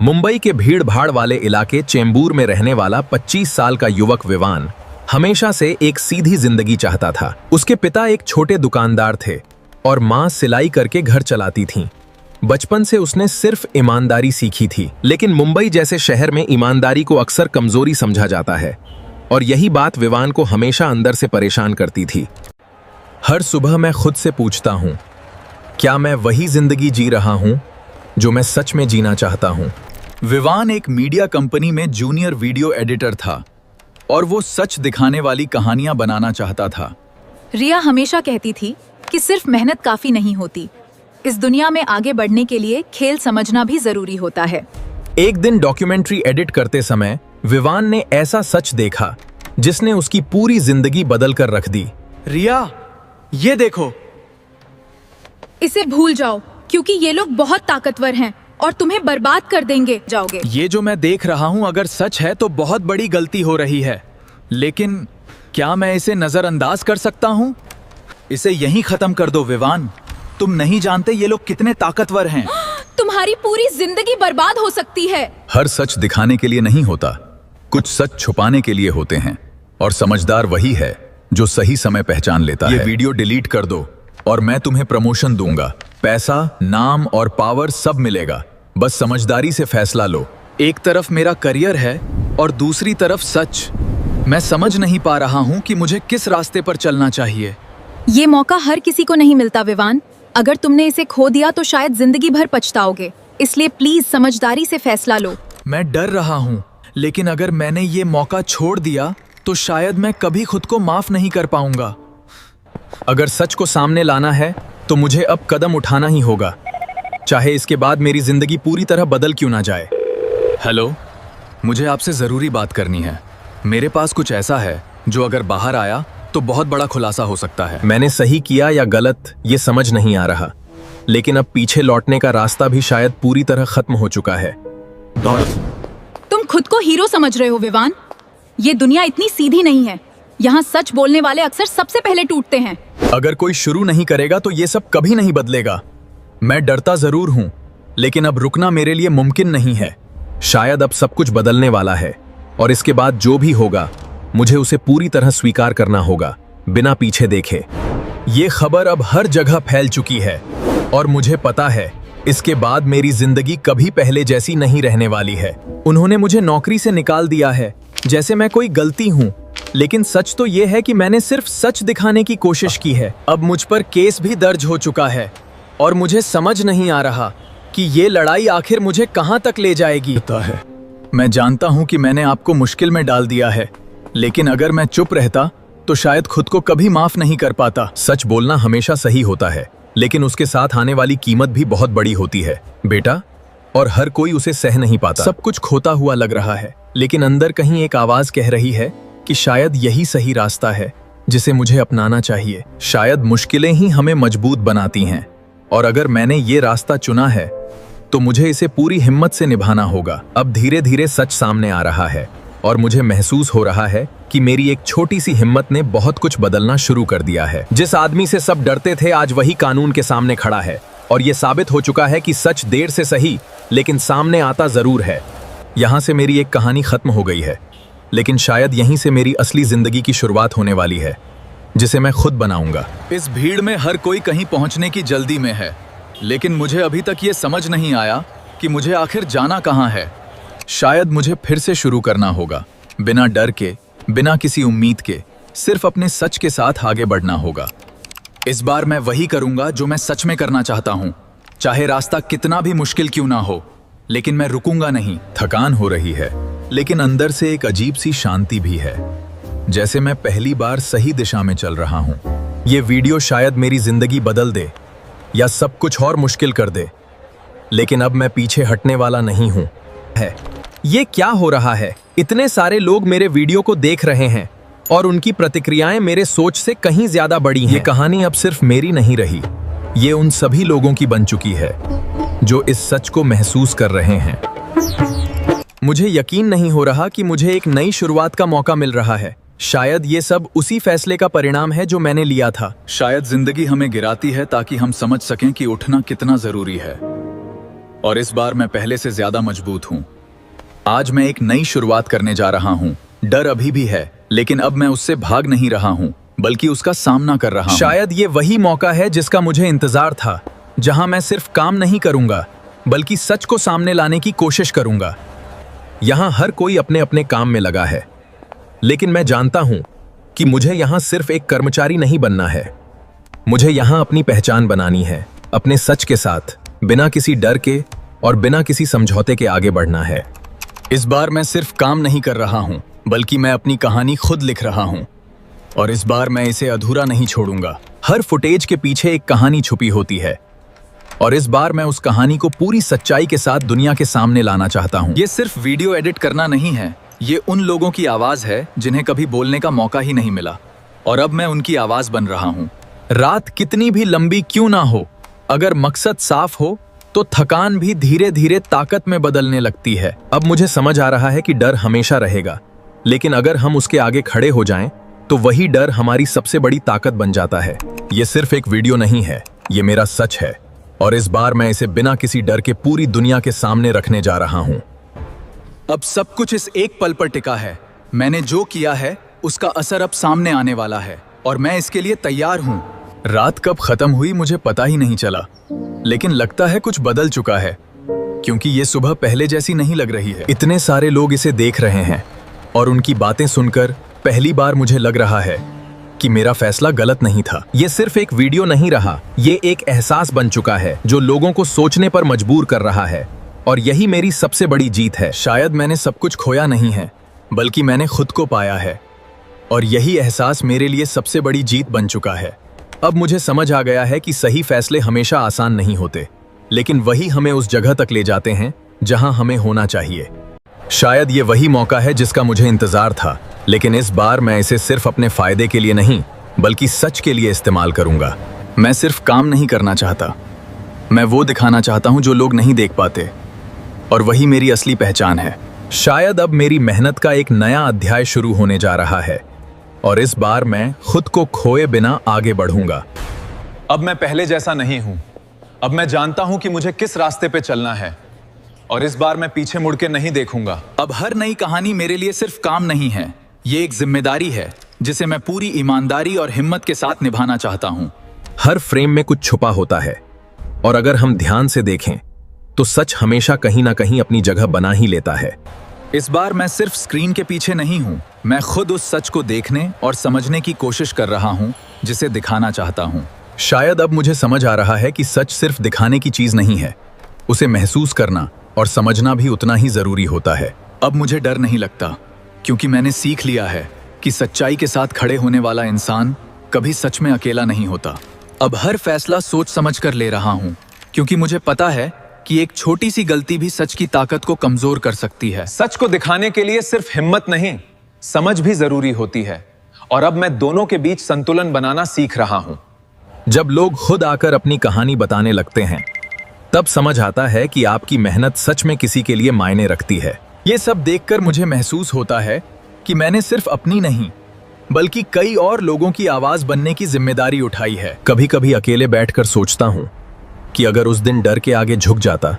मुंबई के भीड़ भाड़ वाले इलाके चेंबूर में रहने वाला 25 साल का युवक विवान हमेशा से एक सीधी जिंदगी चाहता था। उसके पिता एक छोटे दुकानदार थे और माँ सिलाई करके घर चलाती थीं। बचपन से उसने सिर्फ ईमानदारी सीखी थी, लेकिन मुंबई जैसे शहर में ईमानदारी को अक्सर कमजोरी समझा जाता है और यही बात विवान को हमेशा अंदर से परेशान करती थी। हर सुबह मैं खुद से पूछता हूँ, क्या मैं वही जिंदगी जी रहा हूँ जो मैं सच में जीना चाहता हूँ? विवान एक मीडिया कंपनी में जूनियर वीडियो एडिटर था और वो सच दिखाने वाली कहानियां बनाना चाहता था। रिया हमेशा कहती थी कि सिर्फ मेहनत काफी नहीं होती, इस दुनिया में आगे बढ़ने के लिए खेल समझना भी जरूरी होता है। एक दिन डॉक्यूमेंट्री एडिट करते समय विवान ने ऐसा सच देखा जिसने उसकी पूरी जिंदगी बदल कर रख दी। रिया, ये देखो। इसे भूल जाओ क्योंकि ये लोग बहुत ताकतवर हैं और तुम्हें बर्बाद कर देंगे जाओगे। ये जो मैं देख रहा हूँ अगर सच है तो बहुत बड़ी गलती हो रही है, लेकिन क्या मैं इसे नजरअंदाज कर सकता हूँ? इसे यहीं खत्म कर दो विवान। तुम नहीं जानते ये लोग कितने ताकतवर हैं। तुम्हारी पूरी जिंदगी बर्बाद हो सकती है। हर सच दिखाने के लिए नहीं होता, कुछ सच छुपाने के लिए होते हैं और समझदार वही है जो सही समय पहचान लेता है। ये वीडियो डिलीट कर दो और मैं तुम्हें प्रमोशन दूंगा। पैसा, नाम और पावर सब मिलेगा, बस समझदारी से फैसला लो। एक तरफ मेरा करियर है और दूसरी तरफ सच। मैं समझ नहीं पा रहा हूँ कि मुझे किस रास्ते पर चलना चाहिए। ये मौका हर किसी को नहीं मिलता विवान। अगर तुमने इसे खो दिया तो शायद जिंदगी भर पछताओगे, इसलिए प्लीज समझदारी से फैसला लो। मैं डर रहा हूँ, लेकिन अगर मैंने ये मौका छोड़ दिया तो शायद मैं कभी खुद को माफ नहीं कर पाऊंगा। अगर सच को सामने लाना है तो मुझे अब कदम उठाना ही होगा, चाहे इसके बाद मेरी जिंदगी पूरी तरह बदल क्यों ना जाए। हेलो, मुझे आपसे जरूरी बात करनी है। मेरे पास कुछ ऐसा है जो अगर बाहर आया तो बहुत बड़ा खुलासा हो सकता है। मैंने सही किया या गलत ये समझ नहीं आ रहा, लेकिन अब पीछे लौटने का रास्ता भी शायद पूरी तरह खत्म हो चुका है। तुम खुद को हीरो समझ रहे हो विवान? ये दुनिया इतनी सीधी नहीं है। यहाँ सच बोलने वाले अक्सर सबसे पहले टूटते हैं। अगर कोई शुरू नहीं करेगा तो ये सब कभी नहीं बदलेगा। मैं डरता जरूर हूँ, लेकिन अब रुकना मेरे लिए मुमकिन नहीं है। शायद अब सब कुछ बदलने वाला है और इसके बाद जो भी होगा मुझे उसे पूरी तरह स्वीकार करना होगा, बिना पीछे देखे। ये खबर अब हर जगह फैल चुकी है और मुझे पता है इसके बाद मेरी जिंदगी कभी पहले जैसी नहीं रहने वाली है। उन्होंने मुझे नौकरी से निकाल दिया है जैसे मैं कोई गलती हूँ, लेकिन सच तो ये है कि मैंने सिर्फ सच दिखाने की कोशिश की है। अब मुझ पर केस भी दर्ज हो चुका है और मुझे समझ नहीं आ रहा कि ये लड़ाई आखिर मुझे कहां तक ले जाएगी। मैं जानता हूं कि मैंने आपको मुश्किल में डाल दिया है, लेकिन अगर मैं चुप रहता तो शायद खुद को कभी माफ नहीं कर पाता। सच बोलना हमेशा सही होता है, लेकिन उसके साथ आने वाली कीमत भी बहुत बड़ी होती है बेटा, और हर कोई उसे सह नहीं पाता। सब कुछ खोता हुआ लग रहा है, लेकिन अंदर कहीं एक आवाज कह रही है कि शायद यही सही रास्ता है जिसे मुझे अपनाना चाहिए। शायद मुश्किलें ही हमें मजबूत बनाती हैं, और अगर मैंने ये रास्ता चुना है तो मुझे इसे पूरी हिम्मत से निभाना होगा। अब धीरे धीरे सच सामने आ रहा है और मुझे महसूस हो रहा है कि मेरी एक छोटी सी हिम्मत ने बहुत कुछ बदलना शुरू कर दिया है। जिस आदमी से सब डरते थे आज वही कानून के सामने खड़ा है और ये साबित हो चुका है कि सच देर से सही लेकिन सामने आता जरूर है। यहाँ से मेरी एक कहानी खत्म हो गई है, लेकिन शायद यहीं से मेरी असली जिंदगी की शुरुआत होने वाली है, जिसे मैं खुद बनाऊंगा। इस भीड़ में हर कोई कहीं पहुंचने की जल्दी में है, लेकिन मुझे अभी तक ये समझ नहीं आया कि मुझे आखिर जाना कहाँ है। शायद मुझे फिर से शुरू करना होगा, बिना डर के, बिना किसी उम्मीद के, सिर्फ अपने सच के साथ आगे बढ़ना होगा। इस बार मैं वही करूंगा जो मैं सच में करना चाहता हूँ, चाहे रास्ता कितना भी मुश्किल क्यों ना हो, लेकिन मैं रुकूंगा नहीं। थकान हो रही है, लेकिन अंदर से एक अजीब सी शांति भी है, जैसे मैं पहली बार सही दिशा में चल रहा हूँ। ये वीडियो शायद मेरी जिंदगी बदल दे या सब कुछ और मुश्किल कर दे, लेकिन अब मैं पीछे हटने वाला नहीं हूँ। ये क्या हो रहा है? इतने सारे लोग मेरे वीडियो को देख रहे हैं और उनकी प्रतिक्रियाएं मेरे सोच से कहीं ज्यादा बड़ी हैं। ये कहानी अब सिर्फ मेरी नहीं रही, ये उन सभी लोगों की बन चुकी है जो इस सच को महसूस कर रहे हैं। मुझे यकीन नहीं हो रहा कि मुझे एक नई शुरुआत का मौका मिल रहा है। शायद ये सब उसी फैसले का परिणाम है जो मैंने लिया था। शायद जिंदगी हमें गिराती है ताकि हम समझ सकें कि उठना कितना जरूरी है। और इस बार मैं पहले से ज्यादा मजबूत हूँ। आज मैं एक नई शुरुआत करने जा रहा हूँ। डर अभी भी है, लेकिन अब मैं उससे भाग नहीं रहा हूँ, बल्कि उसका सामना कर रहा हूँ। शायद ये वही मौका है जिसका मुझे इंतजार था, जहां मैं सिर्फ काम नहीं करूंगा, बल्कि सच को सामने लाने की कोशिश करूंगा। यहां हर कोई अपने अपने काम में लगा है, लेकिन मैं जानता हूं कि मुझे यहां सिर्फ एक कर्मचारी नहीं बनना है। मुझे यहां अपनी पहचान बनानी है, अपने सच के साथ, बिना किसी डर के और बिना किसी समझौते के आगे बढ़ना है। इस बार मैं सिर्फ काम नहीं कर रहा हूं, बल्कि मैं अपनी कहानी खुद लिख रहा हूं, और इस बार मैं इसे अधूरा नहीं छोड़ूंगा। हर फुटेज के पीछे एक कहानी छुपी होती है, और इस बार मैं उस कहानी को पूरी सच्चाई के साथ दुनिया के सामने लाना चाहता हूं। ये सिर्फ वीडियो एडिट करना नहीं है, ये उन लोगों की आवाज है जिन्हें कभी बोलने का मौका ही नहीं मिला, और अब मैं उनकी आवाज बन रहा हूं। रात कितनी भी लंबी क्यों ना हो, अगर मकसद साफ हो तो थकान भी धीरे धीरे ताकत में बदलने लगती है। अब मुझे समझ आ रहा है कि डर हमेशा रहेगा, लेकिन अगर हम उसके आगे खड़े हो जाएं, तो वही डर हमारी सबसे बड़ी ताकत बन जाता है। ये सिर्फ एक वीडियो नहीं है, ये मेरा सच है, और इस बार मैं इसे बिना किसी डर के पूरी दुनिया के सामने रखने जा रहा हूं। अब सब कुछ इस एक पल पर टिका है। मैंने जो किया है उसका असर अब सामने आने वाला है, और मैं इसके लिए तैयार हूं। रात कब खत्म हुई मुझे पता ही नहीं चला, लेकिन लगता है कुछ बदल चुका है, क्योंकि ये सुबह पहले जैसी नहीं लग रही है। इतने सारे लोग इसे देख रहे हैं, और उनकी बातें सुनकर पहली बार मुझे लग रहा है कि मेरा फैसला गलत नहीं था। ये सिर्फ एक वीडियो नहीं रहा, ये एक एहसास बन चुका है जो लोगों को सोचने पर मजबूर कर रहा है, और यही मेरी सबसे बड़ी जीत है। शायद मैंने सब कुछ खोया नहीं है, बल्कि मैंने खुद को पाया है, और यही एहसास मेरे लिए सबसे बड़ी जीत बन चुका है। अब मुझे समझ आ गया है कि सही फैसले हमेशा आसान नहीं होते, लेकिन वही हमें उस जगह तक ले जाते हैं जहां हमें होना चाहिए। शायद ये वही मौका है जिसका मुझे इंतजार था, लेकिन इस बार मैं इसे सिर्फ अपने फायदे के लिए नहीं, बल्कि सच के लिए इस्तेमाल करूंगा। मैं सिर्फ काम नहीं करना चाहता, मैं वो दिखाना चाहता हूं जो लोग नहीं देख पाते, और वही मेरी असली पहचान है। शायद अब मेरी मेहनत का एक नया अध्याय शुरू होने जा रहा है, और इस बार मैं खुद को खोए बिना आगे बढ़ूंगा। अब मैं पहले जैसा नहीं हूं। अब मैं जानता हूं कि मुझे किस रास्ते पे चलना है, और इस बार मैं पीछे मुड़ के नहीं देखूंगा। अब हर नई कहानी मेरे लिए सिर्फ काम नहीं है, ये एक जिम्मेदारी है जिसे मैं पूरी ईमानदारी और हिम्मत के साथ निभाना चाहता हूं। हर फ्रेम में कुछ छुपा होता है, और अगर हम ध्यान से देखें तो सच हमेशा कहीं ना कहीं अपनी जगह बना ही लेता है। इस बार मैं सिर्फ स्क्रीन के पीछे नहीं हूं, मैं खुद उस सच को देखने और समझने की कोशिश कर रहा हूं जिसे दिखाना चाहता हूं। शायद अब मुझे समझ आ रहा है कि सच सिर्फ दिखाने की चीज नहीं है, उसे महसूस करना और समझना भी उतना ही जरूरी होता है। अब मुझे डर नहीं लगता, क्योंकि मैंने सीख लिया है कि सच्चाई के साथ खड़े होने वाला इंसान कभी सच में अकेला नहीं होता। अब हर फैसला सोच समझ कर ले रहा हूं, क्योंकि मुझे पता है कि एक छोटी सी गलती भी सच की ताकत को कमजोर कर सकती है। सच को दिखाने के लिए सिर्फ हिम्मत नहीं, समझ भी जरूरी होती है, और अब मैं दोनों के बीच संतुलन बनाना सीख रहा हूं। जब लोग खुद आकर अपनी कहानी बताने लगते हैं, तब समझ आता है कि आपकी मेहनत सच में किसी के लिए मायने रखती है। ये सब देखकर मुझे महसूस होता है कि मैंने सिर्फ अपनी नहीं, बल्कि कई और लोगों की आवाज बनने की जिम्मेदारी उठाई है। कभी कभी अकेले बैठकर सोचता हूं कि अगर उस दिन डर के आगे झुक जाता,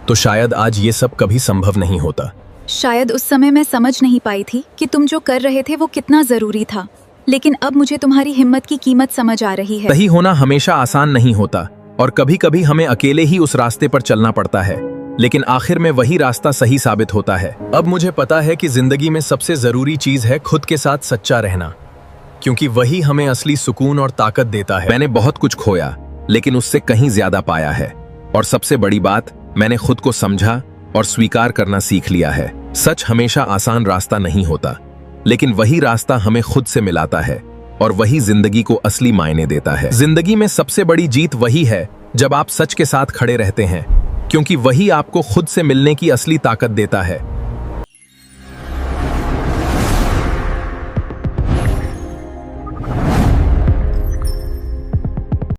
तो शायद आज ये सब कभी संभव नहीं होता। शायद उस समय मैं समझ नहीं पाई थी कि तुम जो कर रहे थे वो कितना जरूरी था, लेकिन अब मुझे तुम्हारी हिम्मत की कीमत समझ आ रही है। सही होना हमेशा आसान नहीं होता, और कभी कभी हमें अकेले ही उस रास्ते पर चलना पड़ता है, लेकिन आखिर में वही रास्ता सही साबित होता है। अब मुझे पता है कि जिंदगी में सबसे जरूरी चीज है खुद के साथ सच्चा रहना, क्योंकि वही हमें असली सुकून और ताकत देता है। मैंने बहुत कुछ खोया, लेकिन उससे कहीं ज्यादा पाया है, और सबसे बड़ी बात, मैंने खुद को समझा और स्वीकार करना सीख लिया है। सच हमेशा आसान रास्ता नहीं होता, लेकिन वही रास्ता हमें खुद से मिलाता है, और वही जिंदगी को असली मायने देता है। जिंदगी में सबसे बड़ी जीत वही है जब आप सच के साथ खड़े रहते हैं, क्योंकि वही आपको खुद से मिलने की असली ताकत देता है।